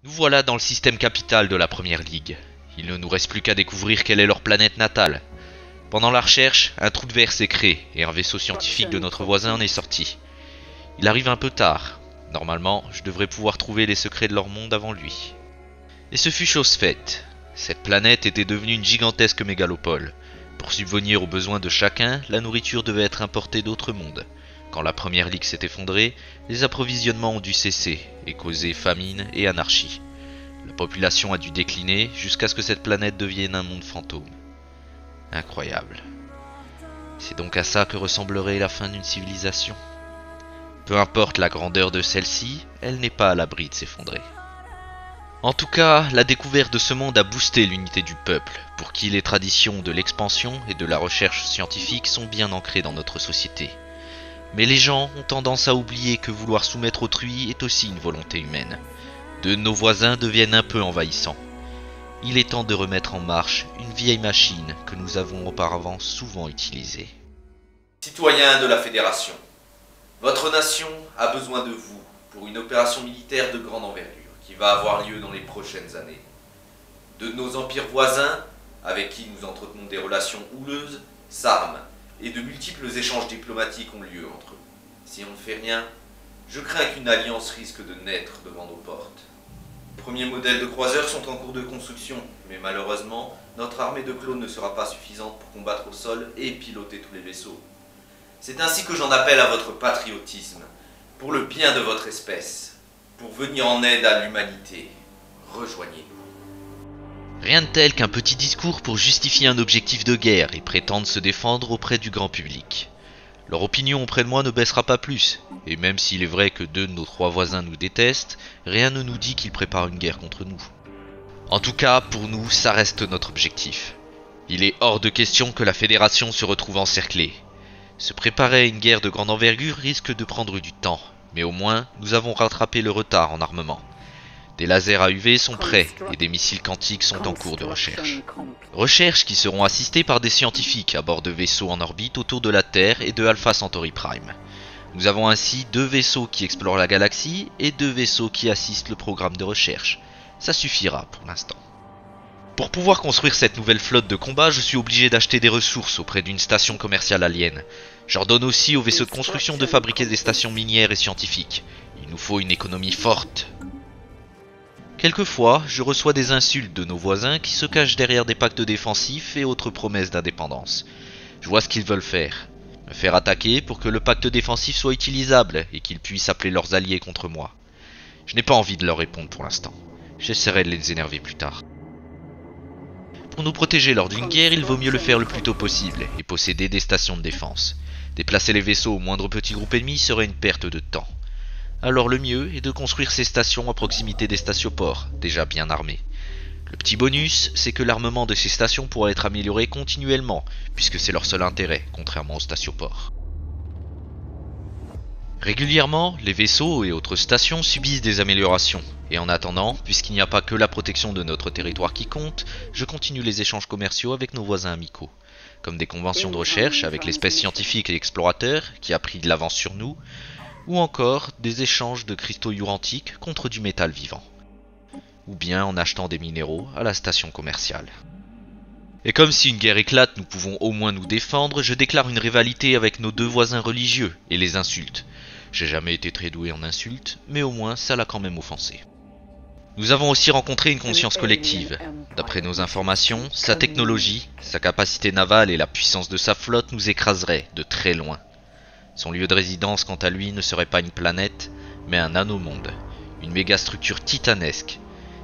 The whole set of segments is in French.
Nous voilà dans le système capital de la Première Ligue. Il ne nous reste plus qu'à découvrir quelle est leur planète natale. Pendant la recherche, un trou de verre s'est créé et un vaisseau scientifique de notre voisin en est sorti. Il arrive un peu tard. Normalement, je devrais pouvoir trouver les secrets de leur monde avant lui. Et ce fut chose faite. Cette planète était devenue une gigantesque mégalopole. Pour subvenir aux besoins de chacun, la nourriture devait être importée d'autres mondes. Quand la Première Ligue s'est effondrée, les approvisionnements ont dû cesser et causer famine et anarchie. La population a dû décliner jusqu'à ce que cette planète devienne un monde fantôme. Incroyable. C'est donc à ça que ressemblerait la fin d'une civilisation. Peu importe la grandeur de celle-ci, elle n'est pas à l'abri de s'effondrer. En tout cas, la découverte de ce monde a boosté l'unité du peuple, pour qui les traditions de l'expansion et de la recherche scientifique sont bien ancrées dans notre société. Mais les gens ont tendance à oublier que vouloir soumettre autrui est aussi une volonté humaine. De nos voisins deviennent un peu envahissants. Il est temps de remettre en marche une vieille machine que nous avons auparavant souvent utilisée. Citoyens de la Fédération, votre nation a besoin de vous pour une opération militaire de grande envergure qui va avoir lieu dans les prochaines années. De nos empires voisins, avec qui nous entretenons des relations houleuses, s'arment et de multiples échanges diplomatiques ont lieu entre eux. Si on ne fait rien, je crains qu'une alliance risque de naître devant nos portes. Les premiers modèles de croiseurs sont en cours de construction, mais malheureusement, notre armée de clones ne sera pas suffisante pour combattre au sol et piloter tous les vaisseaux. C'est ainsi que j'en appelle à votre patriotisme, pour le bien de votre espèce, pour venir en aide à l'humanité. Rejoignez-nous. Rien de tel qu'un petit discours pour justifier un objectif de guerre et prétendre se défendre auprès du grand public. Leur opinion auprès de moi ne baissera pas plus, et même s'il est vrai que 2 de nos 3 voisins nous détestent, rien ne nous dit qu'ils préparent une guerre contre nous. En tout cas, pour nous, ça reste notre objectif. Il est hors de question que la Fédération se retrouve encerclée. Se préparer à une guerre de grande envergure risque de prendre du temps, mais au moins, nous avons rattrapé le retard en armement. Des lasers à UV sont prêts et des missiles quantiques sont en cours de recherche. Recherches qui seront assistées par des scientifiques à bord de vaisseaux en orbite autour de la Terre et de Alpha Centauri Prime. Nous avons ainsi 2 vaisseaux qui explorent la galaxie et 2 vaisseaux qui assistent le programme de recherche. Ça suffira pour l'instant. Pour pouvoir construire cette nouvelle flotte de combat, je suis obligé d'acheter des ressources auprès d'une station commerciale alien. J'ordonne aussi aux vaisseaux de construction de fabriquer des stations minières et scientifiques. Il nous faut une économie forte. Quelquefois, je reçois des insultes de nos voisins qui se cachent derrière des pactes défensifs et autres promesses d'indépendance. Je vois ce qu'ils veulent faire. Me faire attaquer pour que le pacte défensif soit utilisable et qu'ils puissent appeler leurs alliés contre moi. Je n'ai pas envie de leur répondre pour l'instant. J'essaierai de les énerver plus tard. Pour nous protéger lors d'une guerre, il vaut mieux le faire le plus tôt possible et posséder des stations de défense. Déplacer les vaisseaux au moindre petit groupe ennemi serait une perte de temps. Alors le mieux est de construire ces stations à proximité des stacioports, déjà bien armés. Le petit bonus, c'est que l'armement de ces stations pourra être amélioré continuellement, puisque c'est leur seul intérêt, contrairement aux stacioports. Régulièrement, les vaisseaux et autres stations subissent des améliorations, et en attendant, puisqu'il n'y a pas que la protection de notre territoire qui compte, je continue les échanges commerciaux avec nos voisins amicaux, comme des conventions de recherche avec l'espèce scientifique et explorateur qui a pris de l'avance sur nous, ou encore des échanges de cristaux urantiques contre du métal vivant, ou bien en achetant des minéraux à la station commerciale. Et comme si une guerre éclate, nous pouvons au moins nous défendre, je déclare une rivalité avec nos 2 voisins religieux et les insulte. J'ai jamais été très doué en insultes, mais au moins ça l'a quand même offensé. Nous avons aussi rencontré une conscience collective. D'après nos informations, sa technologie, sa capacité navale et la puissance de sa flotte nous écraseraient de très loin. Son lieu de résidence, quant à lui, ne serait pas une planète, mais un nanomonde, une mégastructure titanesque.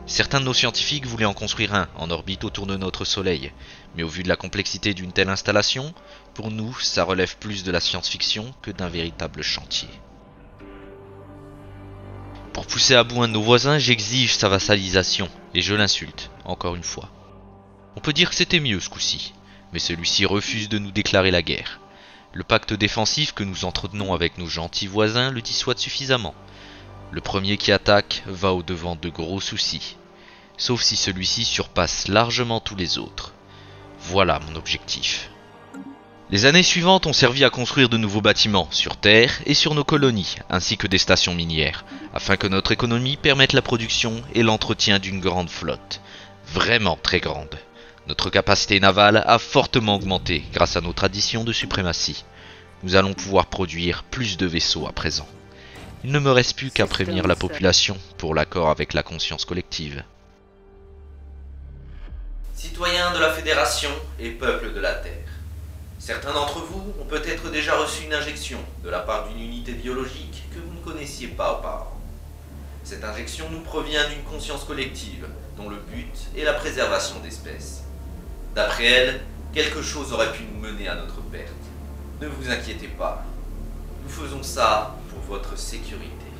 Certains de nos scientifiques voulaient en construire un en orbite autour de notre Soleil, mais au vu de la complexité d'une telle installation, pour nous, ça relève plus de la science-fiction que d'un véritable chantier. Pour pousser à bout un de nos voisins, j'exige sa vassalisation, et je l'insulte, encore une fois. On peut dire que c'était mieux ce coup-ci, mais celui-ci refuse de nous déclarer la guerre. Le pacte défensif que nous entretenons avec nos gentils voisins le dissuade suffisamment. Le premier qui attaque va au-devant de gros soucis, sauf si celui-ci surpasse largement tous les autres. Voilà mon objectif. Les années suivantes ont servi à construire de nouveaux bâtiments sur Terre et sur nos colonies, ainsi que des stations minières, afin que notre économie permette la production et l'entretien d'une grande flotte. Vraiment très grande. Notre capacité navale a fortement augmenté grâce à nos traditions de suprématie. Nous allons pouvoir produire plus de vaisseaux à présent. Il ne me reste plus qu'à prévenir la population pour l'accord avec la conscience collective. Citoyens de la Fédération et peuple de la Terre, certains d'entre vous ont peut-être déjà reçu une injection de la part d'une unité biologique que vous ne connaissiez pas auparavant. Cette injection nous provient d'une conscience collective dont le but est la préservation d'espèces. D'après elle, quelque chose aurait pu nous mener à notre perte. Ne vous inquiétez pas, nous faisons ça pour votre sécurité.